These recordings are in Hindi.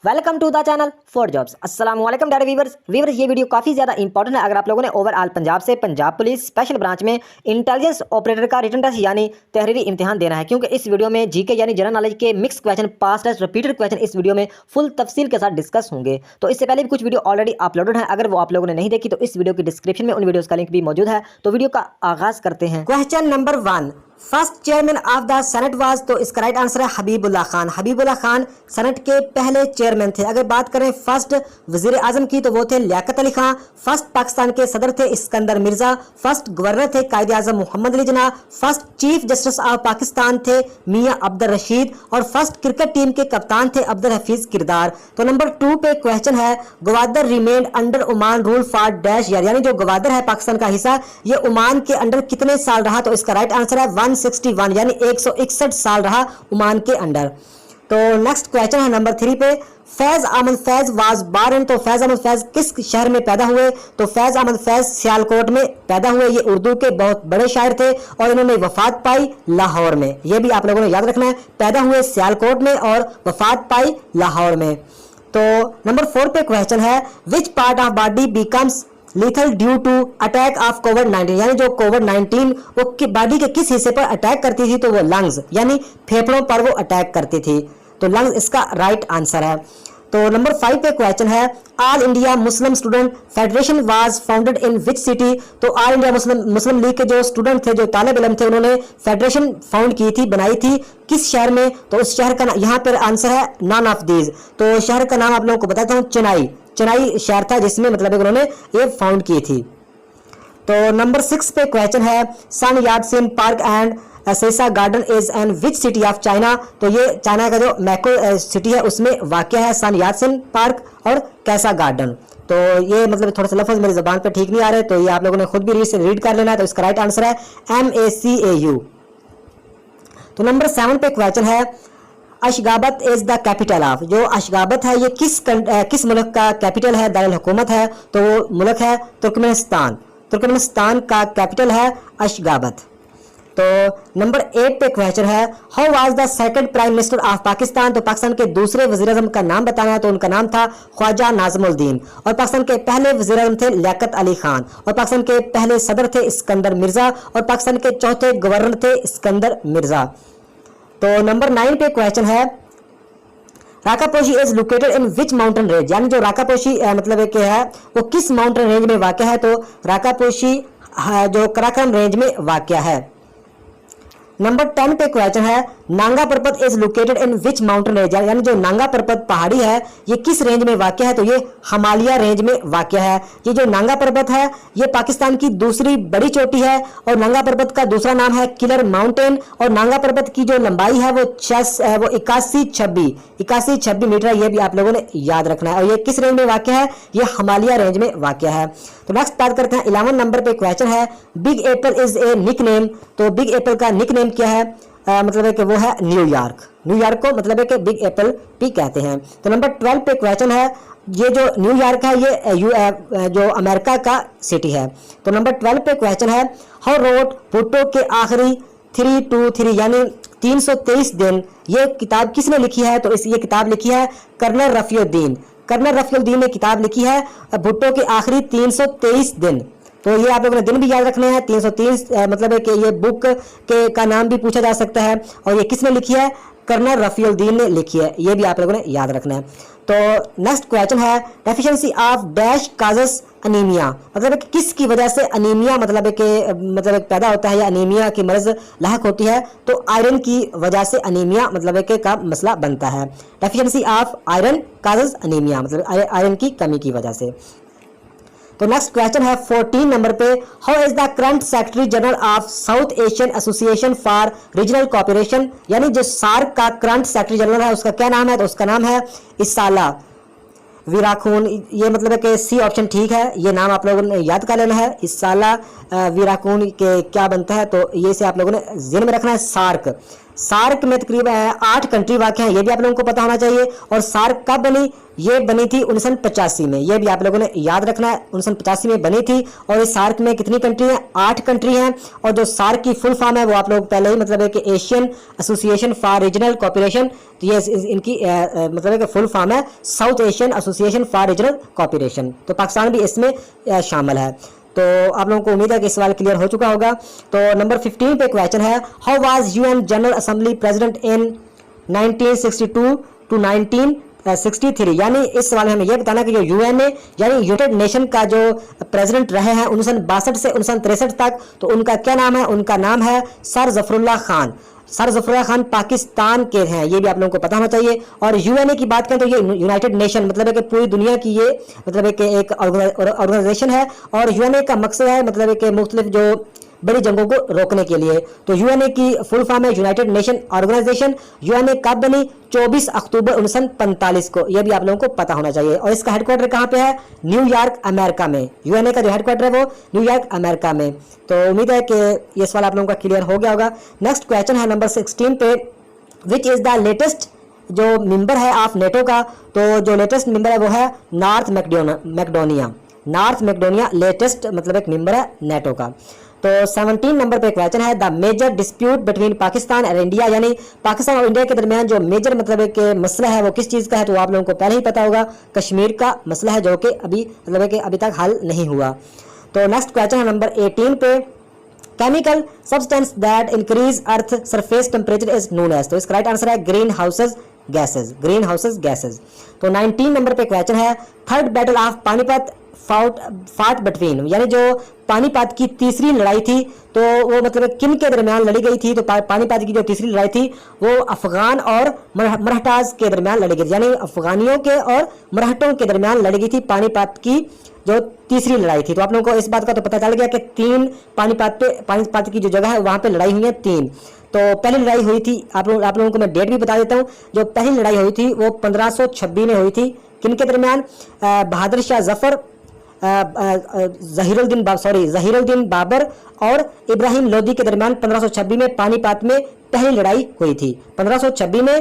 Welcome to the channel for jobs. अस्सलाम वालेकुम डाटा वीवर्स ये वीडियो काफ़ी ज़्यादा इंपॉर्टेंट है। अगर आप लोगों ने ओवरऑल पंजाब से पंजाब पुलिस स्पेशल ब्रांच में इंटेलिजेंस ऑपरेटर का रिटन टेस्ट यानी तहरीरी इम्तिहान देना है, क्योंकि इस वीडियो में जीके यानी जनरल नॉलेज के mix question, past test, repeated question इस वीडियो में फुल तफसील के साथ डिस्कस होंगे। तो इससे पहले भी कुछ वीडियो ऑलरेडी अपलोडेड है, अगर वो आप लोगों ने नहीं देखी तो इस वीडियो की डिस्क्रिप्शन में उन वीडियोज़ का लिंक भी मौजूद है। तो वीडियो का आगाज़ करते हैं। Question number 1, first chairman of the senate was, तो इसका राइट आंसर है हबीबुल्लाह खान। हबीबुल्लाह खान सेनेट के पहले चेयरमैन थे। अगर बात करें फर्स्ट वजीर आजम की तो वो थे लियाकत अली खान। फर्स्ट पाकिस्तान के सदर थे इस्कंदर मिर्जा। फर्स्ट गवर्नर थे Quaid Azam Mohammad Ali Jinnah. First chief justice of Pakistan थे मियां अब्दुल रशीद। और फर्स्ट क्रिकेट टीम के कप्तान थे अब्दुल हफीज किरदार। तो नंबर 2 पे क्वेश्चन है, Gwadar remained under Oman rule for dash year, यानी जो गवादर है पाकिस्तान का हिस्सा, ये ओमान के अंडर कितने साल रहा? तो इसका राइट आंसर है 161, यानी 161 साल रहा ओमान के अंडर। तो नेक्स्ट क्वेश्चन है नंबर 3 पे, फैज अहमद फैज वाज बोर्न, तो फैज अहमद फैज किस शहर में पैदा हुए? तो फैज अहमद फैज सियालकोट में पैदा हुए। ये उर्दू के बहुत बड़े शायर थे और इन्होंने वफात पाई लाहौर में। ये भी आप लोगों ने याद रखना है, पैदा हुए सियालकोट में और वफात पाई लाहौर में। तो नंबर 4 पे क्वेश्चन है, which part of body becomes lethal due to attack of Covid, यानी जो कोविड-19 वो बॉडी के किस हिस्से पर अटैक करती थी? तो वो लंग्स यानी फेफड़ों पर वो अटैक करती थी। तो लंग्स इसका राइट आंसर है। तो नंबर 5 पे क्वेश्चन है, all India Muslim student federation was founded in which city, तो ऑल इंडिया मुस्लिम लीग के जो स्टूडेंट थे, जो तालिब इल्म थे, उन्होंने फेडरेशन फाउंड की थी, बनाई थी किस शहर में? तो उस शहर का यहाँ पर आंसर है नॉन ऑफ दीज। तो शहर का नाम आप लोगों को बताता हूँ, चेन्नई शहर था जिसमें मतलब उन्होंने ये फाउंड की थी। तो नंबर 6 पे क्वेश्चन है, सन याट सिन पार्क एंड सेसा garden is an which city of China, तो ये चाइना का जो मैको सिटी है उसमें वाक़या है सन याट सिन पार्क और कैसा गार्डन। तो ये मतलब थोड़ा सा लफ्ज़ मेरी ज़बान पे ठीक नहीं आ रहे, तो ये आप लोगों ने खुद भी रीड कर लेना है। तो इसका राइट आंसर है MACAU। तो नंबर 7 पे क्वेश्चन है, अशगाबत इज द कैपिटल ऑफ, जो अशगाबत है ये किस मुल्क का कैपिटल है, दारुल हुकूमत है? तो वो मुल्क है तुर्कमेनिस्तान। तुर्कमेनिस्तान का कैपिटल है अशगाबत। तो नंबर 8 पे क्वेश्चन है, how was the second prime minister of Pakistan, तो पाकिस्तान के दूसरे वजीर आज़म का नाम बताना है। तो उनका नाम था ख्वाजा नाज़मुद्दीन। और पाकिस्तान के पहले वजीर आज़म थे लियाकत अली खान। और पाकिस्तान के पहले सदर थे इस्कंदर मिर्जा। और पाकिस्तान के चौथे गवर्नर थे इस्कंदर मिर्जा। तो नंबर 9 पे क्वेश्चन है, Rakaposhi is located in which mountain range, यानी जो राकापोशी मतलब एक है वो किस माउंटेन रेंज में वाक़ है? तो राकापोशी जो कराकरम रेंज में वाक़ है। नंबर 10 पे क्वेश्चन है, नांगा पर्वत is located in which mountain range, यानी जो नांगा पर्वत पहाड़ी है ये किस रेंज में वाक़ है? तो ये हिमालय रेंज में वाक़ है। ये जो नांगा पर्वत है ये पाकिस्तान की दूसरी बड़ी चोटी है और नांगा पर्वत का दूसरा नाम है किलर माउंटेन। और नांगा पर्वत की जो लंबाई है वो 8126 मीटर है। ये भी आप लोगों ने याद रखना है। और ये किस रेंज में वाक़ है? ये हिमालय रेंज में वाक़ है। तो नेक्स्ट बात करते हैं, 11 नंबर पे क्वेश्चन है, Big Apple is a nickname, तो बिग एप्पल का निक नेम क्या है? मतलब है कि वो है न्यूयॉर्क। न्यूयॉर्क को मतलब है कि बिग एप्पल भी कहते हैं। तो नंबर 12 पे क्वेश्चन है, ये जो न्यूयॉर्क है ये जो अमेरिका का सिटी है। तो नंबर 12 पे क्वेश्चन है, हाउ रोट भुट्टो के आखिरी 323 यानी 323 दिन, ये किताब किसने लिखी है? तो ये किताब लिखी है कर्नल रफ़ीउद्दीन। कर्नल रफ़ीउद्दीन ने किताब लिखी है भुट्टो के आखिरी 323 दिन। तो ये आप लोगों ने दिन भी याद रखने हैं। 330 मतलब है कि ये बुक का नाम भी पूछा जा सकता है। और ये किसने लिखी है? कर्नल रफ़ीउद्दीन ने लिखी है। ये भी आप लोगों ने याद रखना है। तो नेक्स्ट क्वेश्चन है, deficiency of dash causes anaemia, मतलब है कि किसकी वजह से अनीमिया मतलब है कि मतलब पैदा होता है या अनीमिया की मर्ज लाहक होती है? तो आयरन की वजह से अनीमिया मतलब है कि का मसला बनता है। Deficiency of iron causes anaemia, मतलब आयरन की कमी की वजह से। तो नेक्स्ट क्वेश्चन है 14 नंबर पे, how is the current secretary general of south Asian association for regional cooperation, यानी जो सार्क का करंट सेक्रेटरी जनरल है उसका क्या नाम है? तो उसका नाम है इसाला वीराखून। ये मतलब है कि सी ऑप्शन ठीक है, ये नाम आप लोगों ने याद कर लेना है। इसाला वीराखून के क्या बनता है? तो ये से आप लोगों ने ज़हन में रखना है। सार्क सार्क में तकरीबन 8 कंट्री वाक़ हैं, ये भी आप लोगों को पता होना चाहिए। और सार्क कब बनी? ये बनी थी 1985 में, ये भी आप लोगों ने याद रखना है, 1985 में बनी थी। और इस सार्क में कितनी कंट्री हैं? 8 कंट्री हैं। और जो सार्क की फुल फॉर्म है वो आप लोग पहले ही मतलब है कि Asian association for regional cooperation, तो ये इनकी मतलब है कि फुल फॉर्म है south Asian association for regional cooperation. तो पाकिस्तान भी इसमें शामिल है। तो आप लोगों को उम्मीद है कि सवाल क्लियर हो चुका होगा। तो नंबर 15 पे क्वेश्चन है, how was UN General Assembly president in 1962 to 1963। यानी इस सवाल में हमें यह बताना कि जो यूएन यानी यूनाइटेड नेशन का जो प्रेसिडेंट रहे हैं 1962 से 1963 तक, तो उनका क्या नाम है? उनका नाम है सर ज़फ़रुल्लाह खान। सर ज़फ़रुल्लाह खान पाकिस्तान के हैं, ये भी आप लोगों को पता होना चाहिए। और यूएनए की बात करें तो ये यूनाइटेड नेशन मतलब है कि पूरी दुनिया की ये मतलब है कि एक ऑर्गेनाइजेशन है। और यूएनए का मकसद है मतलब है कि मुख्तलिफ जो बड़ी जंगों को रोकने के लिए। तो यूएनए की फुल फॉर्म है यूनाइटेड नेशन ऑर्गेनाइजेशन। यूएनए कब बनी? 24 अक्टूबर 1945 को, यह भी आप लोगों को पता होना चाहिए। और इसका हेडक्वार्टर कहाँ पे है? न्यूयॉर्क अमेरिका में। यूएनए का जो हेडक्वार्टर है वो न्यूयॉर्क अमेरिका में। तो उम्मीद है कि ये सवाल आप लोगों का क्लियर हो गया होगा। नेक्स्ट क्वेश्चन है नंबर 16 पे, विच इज द लेटेस्ट जो मेंबर है ऑफ नेटो का। तो जो लेटेस्ट मेंबर है वो है north Macedonia. North Macedonia latest मतलब एक मेंबर है नेटो का। तो 17 नंबर पे क्वेश्चन है, the major dispute between Pakistan and India. यानी पाकिस्तान और इंडिया के दरमियान जो मेजर मतलब एक मसला है वो किस चीज़ का है? तो आप लोगों को पहले ही पता होगा, कश्मीर का मसला है, जो कि अभी मतलब है कि अभी तक हल नहीं हुआ। तो नेक्स्ट क्वेश्चन है नंबर 18 पे, chemical substance that increase earth surface temperature is known as. तो इसका राइट आंसर है green houses gases. Green houses gases. तो 19 नंबर पे क्वेश्चन है, थर्ड बैटल ऑफ पानीपत फाट बिटवीन। यानी जो पानीपत की तीसरी लड़ाई थी तो वो मतलब किन के दरमियान लड़ी गई थी? तो पानीपत की जो तीसरी लड़ाई थी वो अफगान और मराठास के दरमियान लड़ी गई थी। यानी अफगानियों के और मराठों के दरमियान लड़ी गई थी पानीपत की जो तीसरी लड़ाई थी। तो आप लोगों को इस बात का तो पता चल गया कि 3 पानीपत की जो जगह है वहां पे लड़ाई हुई है 3। तो पहली लड़ाई हुई थी, आप लोगों को मैं डेट भी बता देता हूँ। जो पहली लड़ाई हुई थी वो 1526 में हुई थी। किन के दरमियान? बहादुर शाह जफर, ज़हीरुद्दीन बाबर और इब्राहिम लोदी के दरमियान 1526 में पानीपत में पहली लड़ाई हुई थी। 1526 में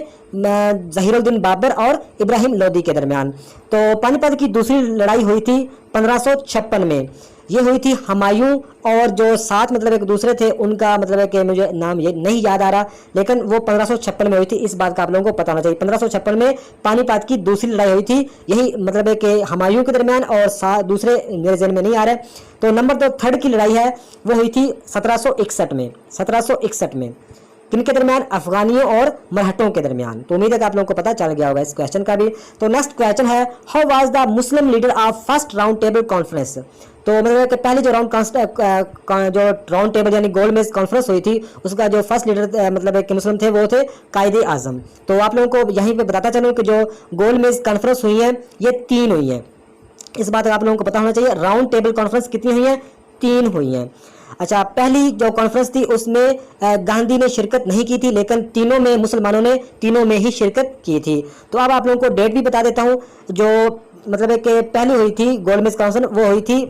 ज़हीरुद्दीन बाबर और इब्राहिम लोदी के दरमियान। तो पानीपत की दूसरी लड़ाई हुई थी 1556 में। ये हुई थी हुमायूं और जो 7 मतलब एक दूसरे थे उनका मतलब है कि मुझे नाम ये नहीं याद आ रहा, लेकिन वो 1556 में हुई थी। इस बात का आप लोगों को पता होना चाहिए। 1556 में पानीपत की दूसरी लड़ाई हुई थी, यही मतलब है कि हुमायूं के दरमियान और दूसरे मेरे ज़हन में नहीं आ रहे। तो नंबर 2 थर्ड की लड़ाई है वो हुई थी 1761 में। 1761 में किन के दरमियान? अफगानियों और मराठों के दरमियान। तो उम्मीद है कि आप लोगों को पता चल गया होगा इस क्वेश्चन का भी। तो नेक्स्ट क्वेश्चन है, how was the Muslim leader of first round table conference. तो मतलब कि पहली जो राउंड टेबल यानी गोल मेज कॉन्फ्रेंस हुई थी उसका जो फर्स्ट लीडर मतलब कि मुस्लिम थे वो थे कायदे आजम। तो आप लोगों को यहीं पे बताता चलूँ कि जो गोल मेज कॉन्फ्रेंस हुई है ये 3 हुई है। इस बात का आप लोगों को पता होना चाहिए। राउंड टेबल कॉन्फ्रेंस कितनी हुई है? 3 हुई हैं। अच्छा, पहली जो कॉन्फ्रेंस थी उसमें गांधी ने शिरकत नहीं की थी, लेकिन तीनों में मुसलमानों ने तीनों में ही शिरकत की थी। तो अब आप लोगों को डेट भी बता देता हूँ। जो मतलब है कि पहली हुई थी गोलमेज कॉन्फ्रेंस वो हुई थी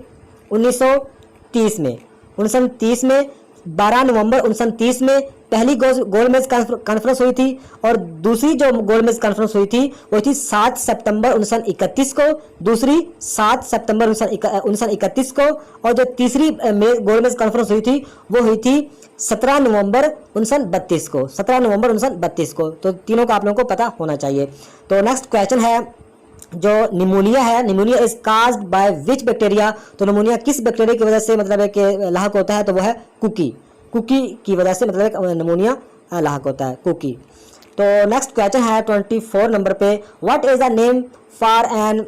1930 में। 1930 में 12 नवंबर 1930 में पहली गोलमेज कॉन्फ्रेंस हुई थी। और दूसरी जो गोलमेज कॉन्फ्रेंस हुई थी वो थी 7 सितंबर 1931 को, दूसरी 7 सितंबर 1931 को। और जो तीसरी गोलमेज कॉन्फ्रेंस हुई थी वो हुई थी 17 नवंबर 1932 को। 17 नवंबर 1932 को। तो तीनों का आप लोगों को पता होना चाहिए। तो नेक्स्ट क्वेश्चन है, जो निमोनिया है, pneumonia is caused by which bacteria. तो निमोनिया किस बैक्टीरिया की वजह से मतलब है कि लाहक होता है? तो वो है कुकी की वजह से मतलब निमोनिया लाहक होता है, कुकी। तो नेक्स्ट क्वेश्चन है 24 नंबर पे, what is the name for an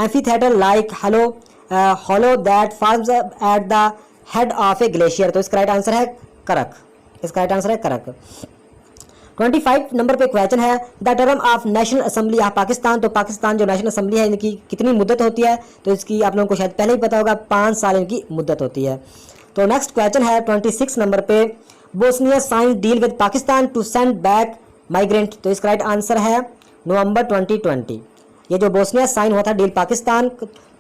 amphitheatre like hollow that forms at the head of a glacier. तो इसका राइट आंसर है करक। इसका राइट आंसर है करक। 25 नंबर पे क्वेश्चन है, the term of national assembly of Pakistan. तो पाकिस्तान जो नेशनल असेंबली है इनकी कितनी मुद्दत होती है? तो इसकी आप लोगों को शायद पहले ही पता होगा, 5 साल इनकी मुद्दत होती है। तो नेक्स्ट क्वेश्चन है 26 नंबर पे, Bosnia sign deal with Pakistan to send back migrant. तो इसका राइट आंसर है नवंबर 2020। ये जो बोस्निया साइन हुआ था deal Pakistan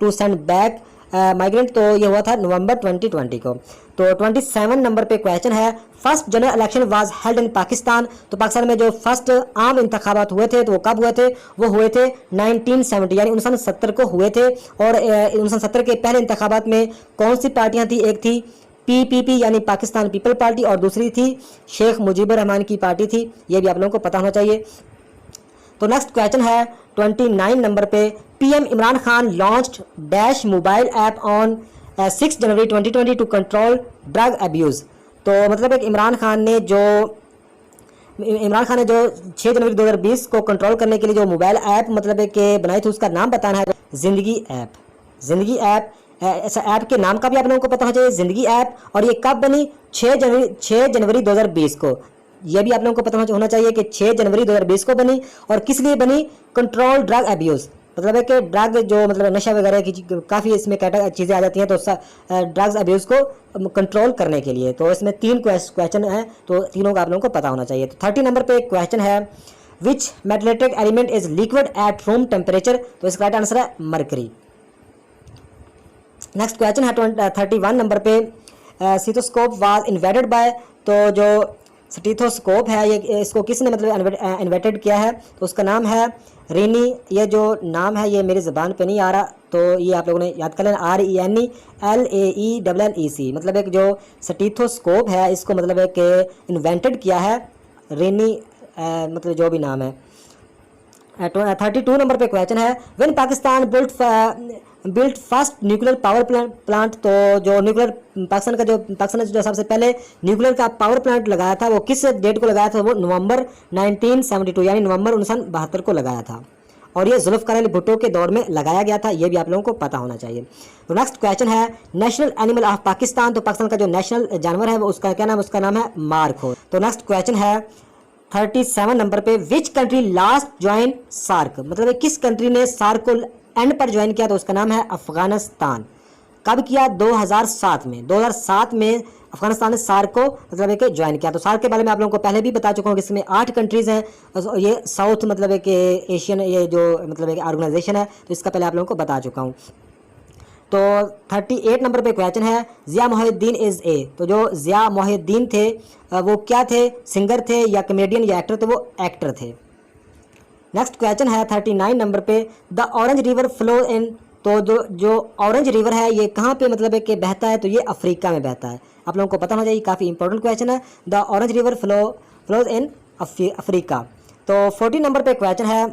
to send back migrant, तो ये हुआ था नवंबर 2020 को। तो 27 नंबर पे क्वेश्चन है, first general election was held in Pakistan. तो पाकिस्तान में जो फर्स्ट आम इंतखाबात हुए थे तो वो कब हुए थे? वो हुए थे 1970 यानी 1970 को हुए थे। और 1970 के पहले इंतखाबात में कौन सी पार्टियां थी? एक थी PPP यानी पाकिस्तान पीपल पार्टी, और दूसरी थी शेख मुजीबुर रहमान की पार्टी थी। ये भी आप लोगों को पता होना चाहिए। तो नेक्स्ट क्वेश्चन है 29 नंबर पे, PM Imran Khan launched dash mobile app on 6 January 2020 to control drug abuse. तो मतलब एक इमरान खान ने जो 6 जनवरी 2020 को कंट्रोल करने के लिए जो मोबाइल ऐप मतलब है कि बनाई थी, उसका नाम बताना है। ज़िंदगी ऐप, ज़िंदगी ऐप। ऐसा ऐप के नाम का भी आप लोगों को पता होना चाहिए, ज़िंदगी ऐप। और ये कब बनी? 6 जनवरी 2020 को। यह भी आप लोगों को पता होना चाहिए कि 6 जनवरी 2020 को बनी। और किस लिए बनी? कंट्रोल ड्रग अब्यूज़, मतलब है कि ड्रग जो मतलब नशा वगैरह की काफ़ी इसमें चीज़ें आ जाती हैं, तो ड्रग्स अब्यूज़ को कंट्रोल करने के लिए। तो इसमें 3 क्वेश्चन हैं, तो तीनों का आप लोगों को पता होना चाहिए। तो 30 नंबर पे एक क्वेश्चन है, which metallic element is liquid at room temperature. तो इसका राइट आंसर है मरकरी। नेक्स्ट क्वेश्चन है 31 नंबर पे, स्टेथोस्कोप वाज इन्वेंटेड बाय। तो जो स्टेथोस्कोप है ये इसको किसने मतलब इन्वेंटेड किया है? तो उसका नाम है रेनी। ये जो नाम है ये मेरी ज़बान पे नहीं आ रहा, तो ये आप लोगों ने याद कर लेना, RENE LAECC। मतलब एक जो स्टेथोस्कोप है इसको मतलब है कि इन्वेंटेड किया है रेनी, मतलब जो भी नाम है। 32 नंबर पे क्वेश्चन है, when Pakistan built first nuclear power plant. तो जो न्यूक्लियर पाकिस्तान ने जो सबसे पहले न्यूक्लियर का पावर प्लांट लगाया था वो किस डेट को लगाया था? वो नवंबर 1972 यानी नवंबर 1972 को लगाया था। और ये जुल्फ़िकार अली भुट्टो के दौर में लगाया गया था। ये भी आप लोगों को पता होना चाहिए। तो नेक्स्ट क्वेश्चन है, नेशनल एनिमल ऑफ पाकिस्तान। तो पाकिस्तान का जो नेशनल जानवर है वो उसका क्या नाम है? उसका नाम है मार्खो। तो नेक्स्ट क्वेश्चन है 37 नंबर पे, which country last join SAARC. मतलब किस कंट्री ने सार्क को एंड पर ज्वाइन किया? तो उसका नाम है अफगानिस्तान। कब किया? 2007 में। 2007 में अफगानिस्तान ने सार्क को मतलब है कि ज्वाइन किया। तो सार्क के बारे में आप लोगों को पहले भी बता चुका हूँ कि इसमें 8 कंट्रीज़ हैं। ये साउथ मतलब है कि एशियन ये जो मतलब है कि ऑर्गेनाइजेशन है, तो इसका पहले आप लोगों को बता चुका हूँ। तो 38 नंबर पे क्वेश्चन है, ज़िया मोहिउद्दीन इज़ ए। तो जो ज़िया मोहिउद्दीन थे वो क्या थे? सिंगर थे या कमेडियन या एक्टर? तो वो एक्टर थे। नेक्स्ट क्वेश्चन है 39 नंबर पे, the Orange river flow in. तो जो ऑरेंज रिवर है ये कहाँ पे मतलब है कि बहता है? तो ये अफ्रीका में बहता है। आप लोगों को पता होना चाहिए, काफ़ी इंपॉर्टेंट क्वेश्चन है। The Orange River flows in Africa. तो 40 नंबर पे क्वेश्चन है,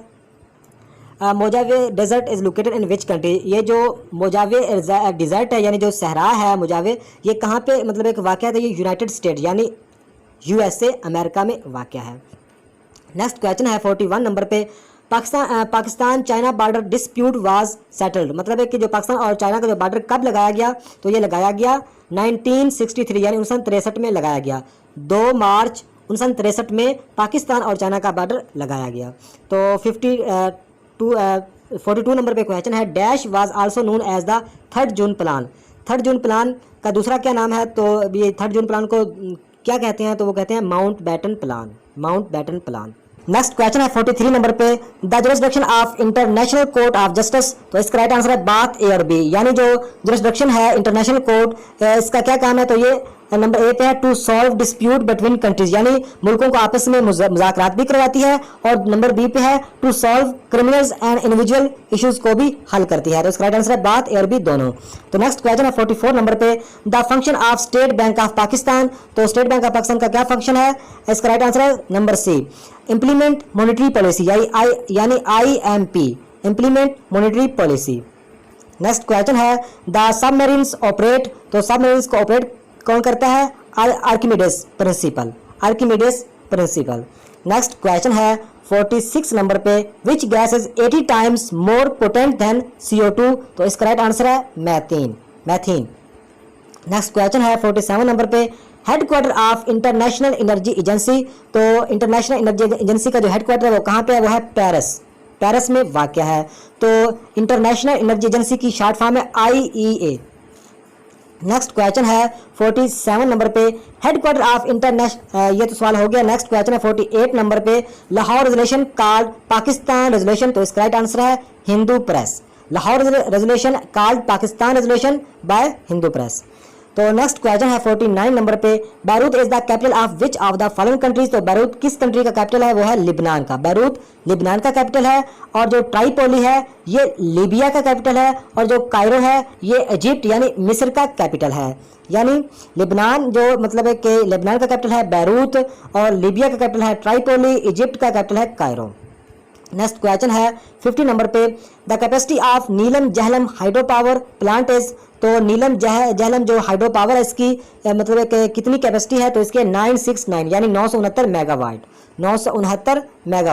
Mojave Desert is located in which country. ये जो मोजावे डेजर्ट है यानी जो सहरा है मोजावे, ये कहाँ पे मतलब एक वाक़या है? ये यूनाइटेड स्टेट यानी USA अमेरिका में वाक़या है। नेक्स्ट क्वेश्चन है 41 नंबर पे, Pakistan China border dispute was settled. मतलब है कि जो पाकिस्तान और चाइना का जो बॉर्डर कब लगाया गया? तो ये लगाया गया 1963 यानी 1963 में लगाया गया। 2 मार्च 1963 में पाकिस्तान और चाइना का बॉर्डर लगाया गया। तो 42 नंबर पे क्वेश्चन है, dash was also known as the 3rd June plan. 3rd June plan का दूसरा क्या नाम है? तो ये 3rd जून प्लान को क्या कहते हैं? तो वो कहते हैं Mountbatten plan, Mountbatten plan. Next question है 43 नंबर पे, the jurisdiction of International Court of Justice. तो इसका राइट आंसर है बात A और B। यानी जो जुरिसडिक्शन है इंटरनेशनल कोर्ट, इसका क्या काम है? तो ये नंबर A पे है, to solve dispute between countries, यानी मुल्कों को आपस में मुज़ाकरात भी करवाती है। और नंबर B पे है, to solve criminals and individual issues को भी हल करती है। तो इसका राइट आंसर है बात A और B दोनों। तो नेक्स्ट क्वेश्चन है 44 नंबर पे, the function of state bank of Pakistan. तो स्टेट बैंक ऑफ पाकिस्तान का क्या फंक्शन है? इसका राइट आंसर है number C, implement monetary policy यानी IMP, implement monetary policy. Next question है, द सबमरीन्स ऑपरेट। तो सबमरीन्स को ऑपरेट कौन करता है? Archimedes principal, Archimedes principal. Next question है 46 नंबर पे, which gas is 80 times more potent then CO2। तो इसका राइट आंसर है मैथीन, मैथीन। नेक्स्ट क्वेश्चन है 47 नंबर पे, headquarter of international energy agency. तो इंटरनेशनल एनर्जी एजेंसी का जो हेडक्वार्टर है वो कहाँ पे है? वो है पेरिस, पेरिस में वाक़या है। तो इंटरनेशनल एनर्जी एजेंसी की शॉर्ट फॉर्म है IEA। नेक्स्ट क्वेश्चन है 47 नंबर पे, हेडक्वार्टर ऑफ इंटरनेशनल, ये तो सवाल हो गया। नेक्स्ट क्वेश्चन है 48 नंबर पे, Lahore resolution called Pakistan resolution. तो इसका राइट आंसर है Hindu press. Lahore resolution called Pakistan resolution bye Hindu press. तो नेक्स्ट क्वेश्चन है 49 नंबर पे, Beirut is the capital of which of the following countries. तो बैरूत किस कंट्री का कैपिटल है, वो है लिबनान का। बैरूत लिबनान का कैपिटल है। और जो ट्राइपोली है ये लीबिया का कैपिटल है। और जो कायरो है ये इजिप्ट यानी मिस्र का कैपिटल है। यानी लिबनान जो मतलब है कि लिबनान का कैपिटल है बैरूत और लीबिया का कैपिटल है ट्राइपोली, इजिप्ट का कैपिटल है कायरो। नेक्स्ट क्वेश्चन है 50 नंबर पे, the capacity of Neelam Jhelum hydro power plant is. तो नीलम जहलम जो हाइड्रो पावर है इसकी मतलब है कि कितनी कैपेसिटी है, तो इसके 969 यानी 969 मेगावाट, 969 मेगावाट।